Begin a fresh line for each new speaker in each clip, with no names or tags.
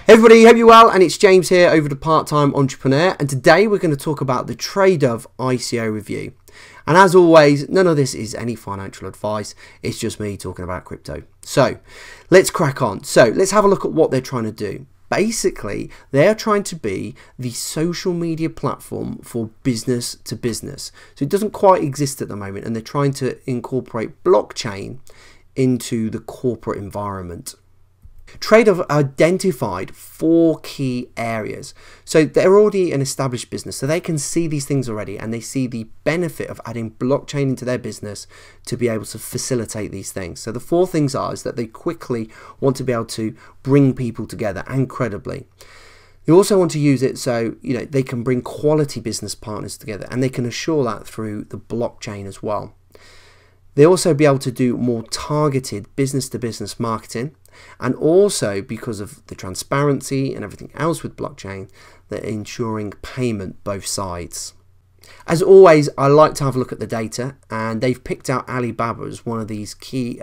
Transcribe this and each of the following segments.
Hey everybody, hope you're well, and it's James here over the Part-Time Entrepreneur, and today we're going to talk about the TraDove ICO review. And as always, none of this is any financial advice, it's just me talking about crypto. So let's crack on. So let's have a look at what they're trying to do. Basically, they're trying to be the social media platform for business to business. So it doesn't quite exist at the moment, and they're trying to incorporate blockchain into the corporate environment. TraDove identified 4 key areas. So they're already an established business, so they can see these things already, and they see the benefit of adding blockchain into their business to be able to facilitate these things. So the 4 things is that they quickly want to be able to bring people together and credibly. They also want to use it so they can bring quality business partners together, and they can assure that through the blockchain as well. They also be able to do more targeted business-to-business marketing, and also because of the transparency and everything else with blockchain, they're ensuring payment both sides. As always, I like to have a look at the data, and they've picked out Alibaba as one of these key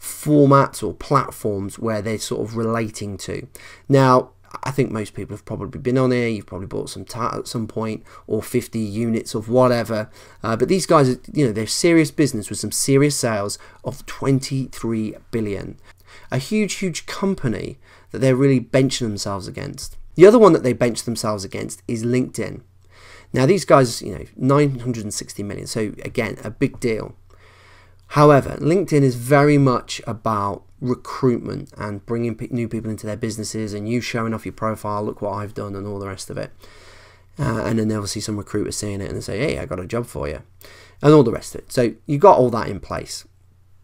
formats or platforms where they're sort of relating to. Now, I think most people have probably been on here. You've probably bought some tat at some point, or 50 units of whatever. But these guys, they're serious business with some serious sales of 23 billion. A huge company that they're really benching themselves against. The other one that they bench themselves against is LinkedIn. Now these guys, 960 million. So again, a big deal. However, LinkedIn is very much about recruitment and bringing new people into their businesses, and you showing off your profile, look what I've done, and all the rest of it. And then obviously some recruiters seeing it and they say, hey, I got a job for you, and all the rest of it. So you got all that in place.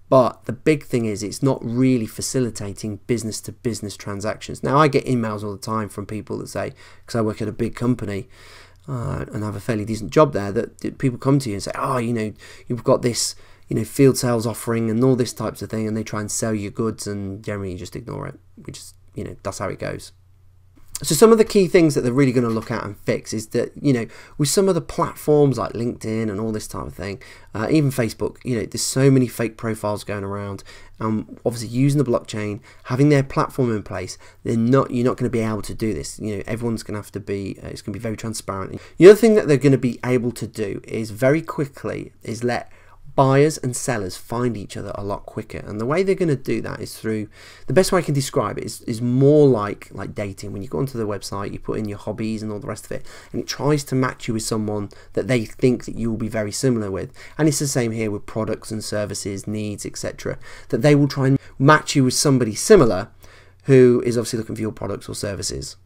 But the big thing is it's not really facilitating business to business transactions. Now I get emails all the time from people that say, because I work at a big company and have a fairly decent job there, that people come to you and say, oh, you've got this field sales offering and all this types of thing, and they try and sell you goods, and generally you just ignore it. We just, that's how it goes. So some of the key things that they're really going to look at and fix is that, with some of the platforms like LinkedIn and all this type of thing, even Facebook, there's so many fake profiles going around. Obviously using the blockchain, having their platform in place, you're not going to be able to do this. Everyone's going to have to be, it's going to be very transparent. The other thing that they're going to be able to do is very quickly is let buyers and sellers find each other a lot quicker, and the way they're going to do that is through, the best way I can describe it is more like dating. When you go onto the website, you put in your hobbies and all the rest of it, and it tries to match you with someone that they think that you will be very similar with. And it's the same here with products and services, needs, etc., that they will try and match you with somebody similar who is obviously looking for your products or services.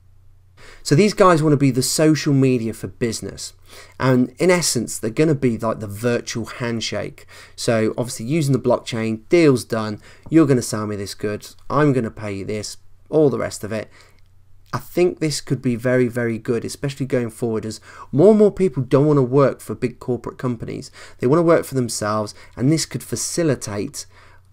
So these guys want to be the social media for business, and in essence they're going to be like the virtual handshake. So obviously using the blockchain, deal's done, you're going to sell me this good, I'm going to pay you this, all the rest of it. I think this could be very good, especially going forward, as more and more people don't want to work for big corporate companies. They want to work for themselves, and this could facilitate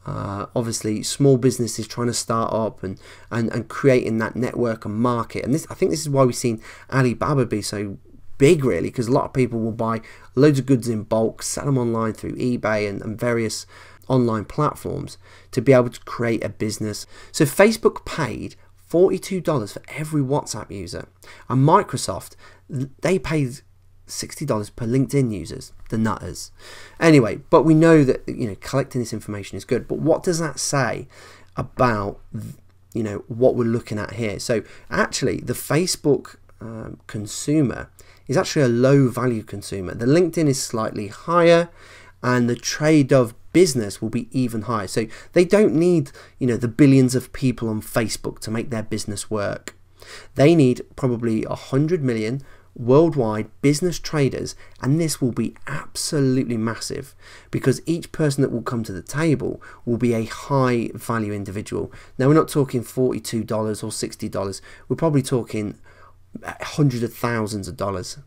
obviously small businesses trying to start up and creating that network and market. And I think this is why we've seen Alibaba be so big, really, because a lot of people will buy loads of goods in bulk, sell them online through eBay and various online platforms to be able to create a business. So Facebook paid $42 for every WhatsApp user, and Microsoft, they paid $60 per LinkedIn users, the nutters. Anyway, but we know that collecting this information is good, but what does that say about what we're looking at here? So actually the Facebook consumer is actually a low value consumer. The LinkedIn is slightly higher, and the TraDove business will be even higher. So they don't need the billions of people on Facebook to make their business work. They need probably 100 million worldwide business traders, and this will be absolutely massive because each person that will come to the table will be a high value individual. Now we're not talking $42 or $60, we're probably talking hundreds of thousands of dollars.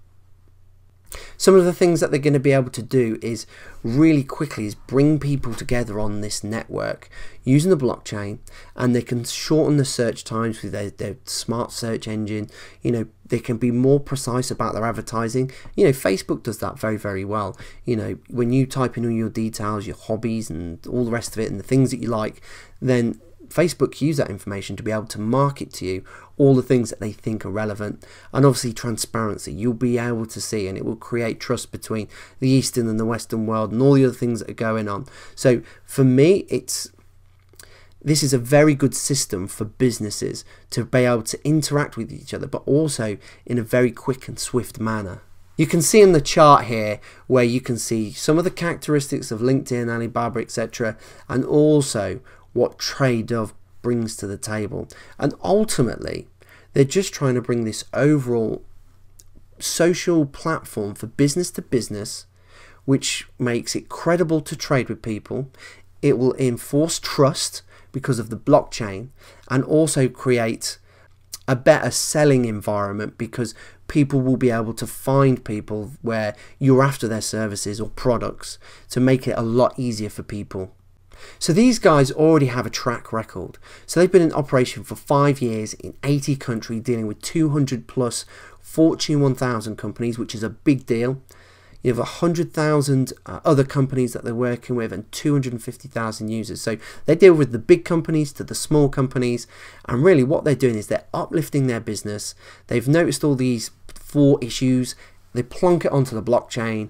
Some of the things that they're going to be able to do is really quickly is bring people together on this network using the blockchain, and they can shorten the search times with their smart search engine. They can be more precise about their advertising. Facebook does that very well. When you type in all your details, your hobbies and all the rest of it, and the things that you like, then Facebook use that information to be able to market to you all the things that they think are relevant. And obviously transparency, you'll be able to see, and it will create trust between the Eastern and the Western world and all the other things that are going on. So for me, this is a very good system for businesses to be able to interact with each other, but also in a very quick and swift manner. You can see in the chart here where you can see some of the characteristics of LinkedIn, Alibaba, etc., and also what TraDove brings to the table. And ultimately, they're just trying to bring this overall social platform for business to business, which makes it credible to trade with people. It will enforce trust because of the blockchain, and also create a better selling environment because people will be able to find people where you're after their services or products, to make it a lot easier for people. So these guys already have a track record. So they've been in operation for 5 years in 80 countries, dealing with 200 plus Fortune 1000 companies, which is a big deal. You have 100,000 other companies that they're working with and 250,000 users. So they deal with the big companies to the small companies, and really what they're doing is they're uplifting their business. They've noticed all these 4 issues, they plonk it onto the blockchain,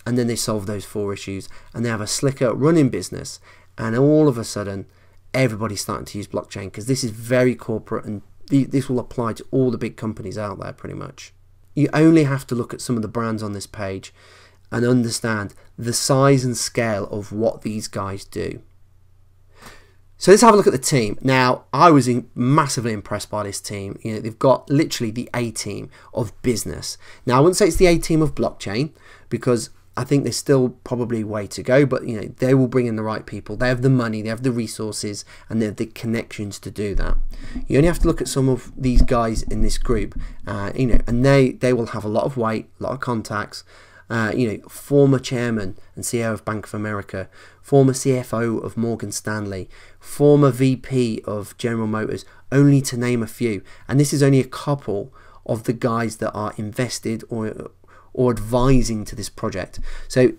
and then they solve those 4 issues, and they have a slicker running business. And all of a sudden, everybody's starting to use blockchain because this is very corporate, and this will apply to all the big companies out there pretty much. You only have to look at some of the brands on this page and understand the size and scale of what these guys do. So let's have a look at the team. Now, I was massively impressed by this team. You know, they've got literally the A team of business. Now, I wouldn't say it's the A team of blockchain, because I think there's still probably a way to go, but you know, they will bring in the right people. They have the money, they have the resources, and they have the connections to do that. You only have to look at some of these guys in this group, you know, and they will have a lot of weight, a lot of contacts. You know, former chairman and CEO of Bank of America, former CFO of Morgan Stanley, former VP of General Motors, only to name a few. And this is only a couple of the guys that are invested or advising to this project. So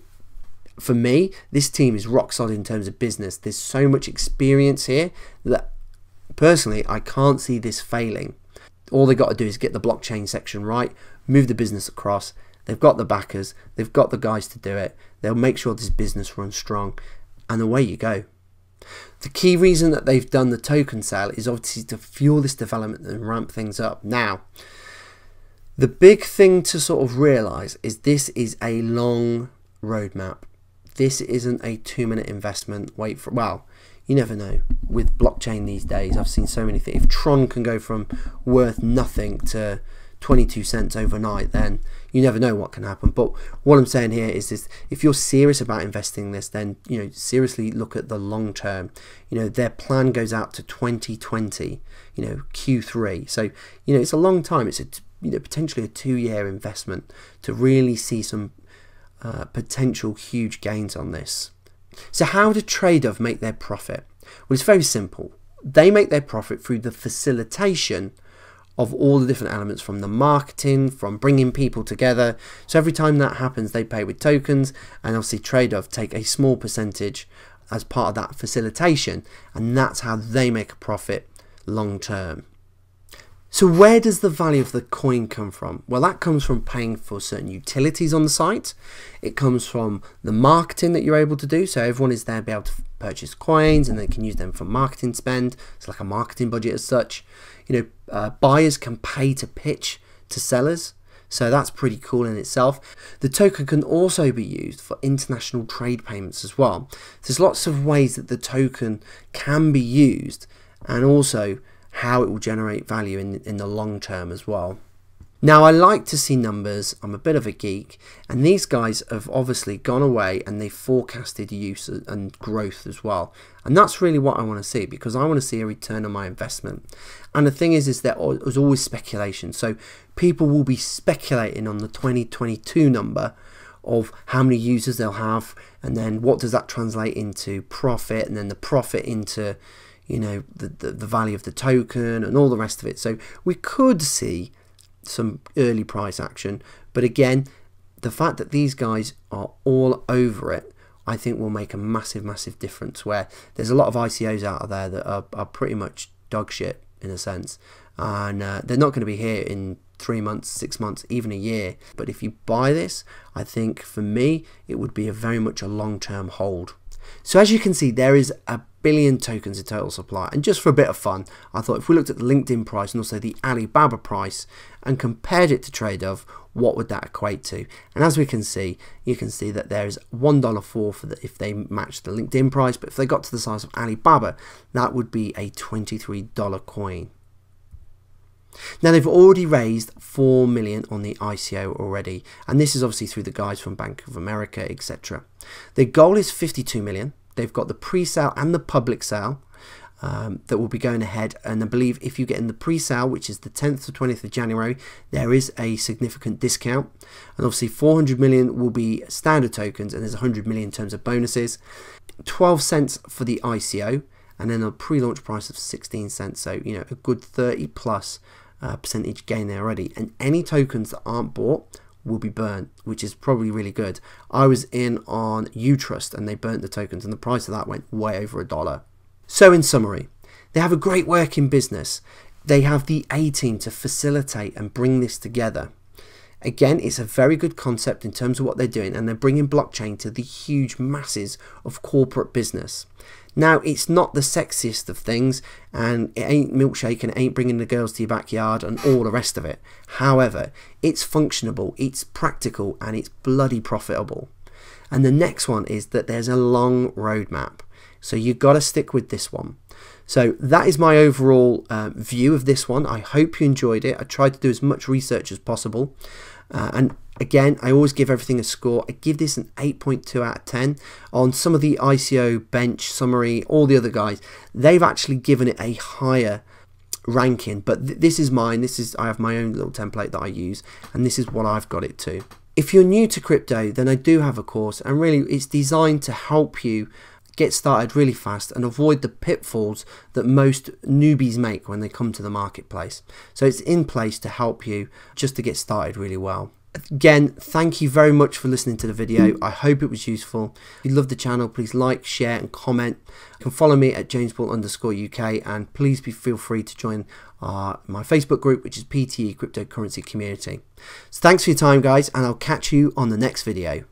for me, this team is rock solid in terms of business. There's so much experience here that personally I can't see this failing. All they got to do is get the blockchain section right, move the business across. They've got the backers, they've got the guys to do it. They'll make sure this business runs strong, and away you go. The key reason that they've done the token sale is obviously to fuel this development and ramp things up. Now, the big thing to sort of realize is this is a long roadmap. This isn't a 2-minute investment. Wait for, well, you never know. With blockchain these days, I've seen so many things. If Tron can go from worth nothing to 22 cents overnight, then you never know what can happen. But what I'm saying here is this: if you're serious about investing in this, then you know, seriously look at the long term. You know, their plan goes out to 2020, you know, Q3. So you know, it's a long time. It's a, you know, potentially a 2-year investment to really see some potential huge gains on this. So how do TraDove make their profit? Well, it's very simple. They make their profit through the facilitation of all the different elements, from the marketing, from bringing people together. So every time that happens, they pay with tokens, and obviously TraDove take a small percentage as part of that facilitation, and that's how they make a profit long term. So where does the value of the coin come from? Well, that comes from paying for certain utilities on the site. It comes from the marketing that you're able to do. So everyone is there to be able to purchase coins, and they can use them for marketing spend. It's like a marketing budget as such. You know, buyers can pay to pitch to sellers. So that's pretty cool in itself. The token can also be used for international trade payments as well. There's lots of ways that the token can be used, and also how it will generate value in the long term as well. Now, I like to see numbers. I'm a bit of a geek, and these guys have obviously gone away and they forecasted use and growth as well. And that's really what I want to see, because I want to see a return on my investment. And the thing is there's always speculation. So people will be speculating on the 2022 number of how many users they'll have, and then what does that translate into profit, and then the profit into, you know, the value of the token and all the rest of it. So we could see some early price action, but again, the fact that these guys are all over it I think will make a massive difference, where there's a lot of ICOs out there that are pretty much dog shit in a sense, and they're not going to be here in 3 months, 6 months, even a year. But if you buy this, I think for me it would be very much a long-term hold. So as you can see, there is a billion tokens in total supply, and just for a bit of fun, I thought if we looked at the LinkedIn price and also the Alibaba price and compared it to TraDove, what would that equate to? And as we can see, you can see that there is $1.04 if they match the LinkedIn price, but if they got to the size of Alibaba, that would be a $23 coin. Now they've already raised 4 million on the ICO already, and this is obviously through the guys from Bank of America, etc. Their goal is 52 million. They've got the pre-sale and the public sale that will be going ahead, and I believe if you get in the pre-sale, which is the 10th to 20th of January, there is a significant discount, and obviously 400 million will be standard tokens, and there's 100 million in terms of bonuses. 12 cents for the ICO, and then a pre-launch price of 16 cents, so you know, a good 30+ percentage gain there already. And any tokens that aren't bought will be burnt, which is probably really good. I was in on Utrust and they burnt the tokens, and the price of that went way over $1. So in summary, they have a great working business. They have the A team to facilitate and bring this together. Again, it's a very good concept in terms of what they're doing, and they're bringing blockchain to the huge masses of corporate business. Now, it's not the sexiest of things, and it ain't milkshake and it ain't bringing the girls to your backyard and all the rest of it. However, it's functionable, it's practical, and it's bloody profitable. And the next one is that there's a long roadmap, so you've got to stick with this one. So that is my overall view of this one. I hope you enjoyed it. I tried to do as much research as possible, and again, I always give everything a score. I give this an 8.2 out of 10. On some of the ICO bench summary, all the other guys, they've actually given it a higher ranking, but this is mine. I have my own little template that I use, and this is what I've got it to. If you're new to crypto, then I do have a course, and really it's designed to help you get started really fast and avoid the pitfalls that most newbies make when they come to the marketplace. So it's in place to help you just to get started really well. Again, thank you very much for listening to the video. I hope it was useful. If you love the channel, please like, share and comment. You can follow me at JamesPaul_UK, and please feel free to join my Facebook group, which is PTE Cryptocurrency Community. So thanks for your time, guys, and I'll catch you on the next video.